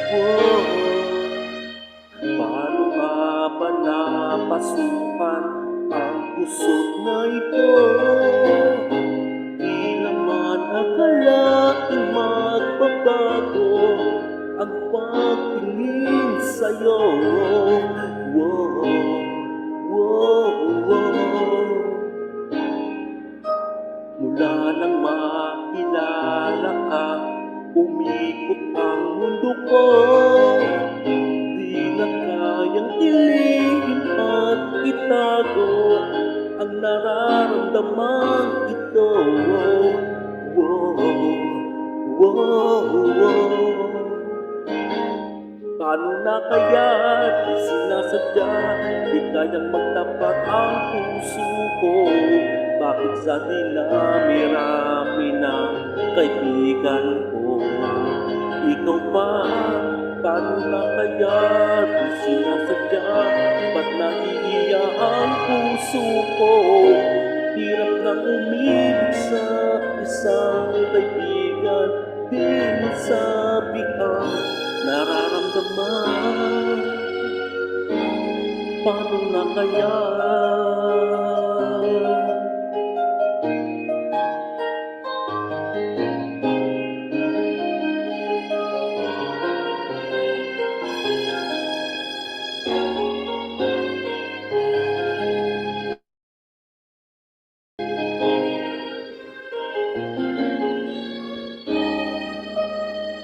Oh, paano nga ba napasukan ang pusot na ito? Di naman akalaing magbabago ang pagtingin sa'yo. Wow, wow, wow. Mula nang makilala ka, umikot ang mundo ko. Di na kayang ilihim at itago ang nararamdaman ito. Wow, wow, wow. Paano na kaya di sinasadya, di kayang magtapat ang puso ko? Bakit sa dinami-rami ng kaibigan ko, ikaw pa? Paano na kaya di sinasadya, ba't nahihiya ang puso ko? Hirap nang umibig sa isang kaibigan, di masabi ang nararamdaman. Paano na kaya?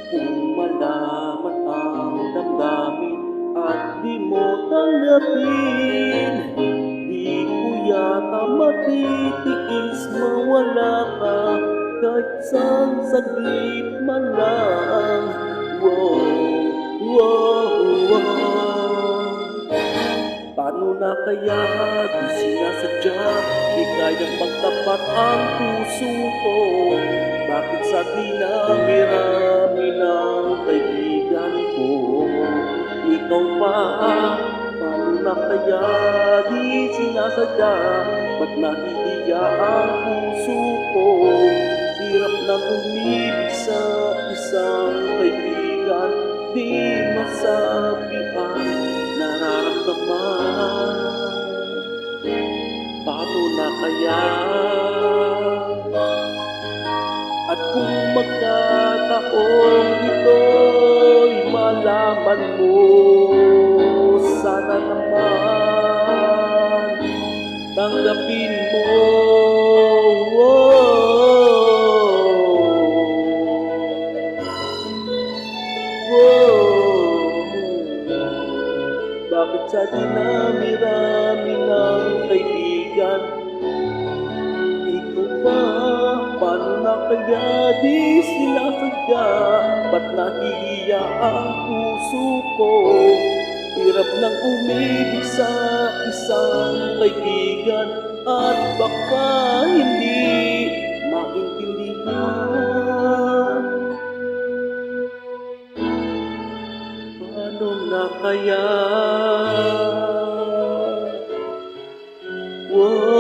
Kung malaman ang damdamin at di mo tanggapin, di ko yata matitiis mawala ka kahit isang saglit man lang. Wow, wow, wow. Paano na kaya di sinasadya, di kayang magtapat ang puso ko? Bakit sa dinami-rami ng kaibigan ko, ikaw pa? Paano na kaya di sinasadya, ba't nahihiya ang puso ko? Hirap na umibig sa isang kaibigan, di masabi ang nararamdaman. Paano na kaya? At kung magkataong ito'y malaman mo, sana naman tanggapin mo. Bakit sa dinami-rami ng kaibigan, ikaw pa? Paano na kaya di sinasadya, ba't nahihiya ang puso ko? Hirap nang umibig sa isang kaibigan at baka hindi maintindihan. Paano na kaya? Wow.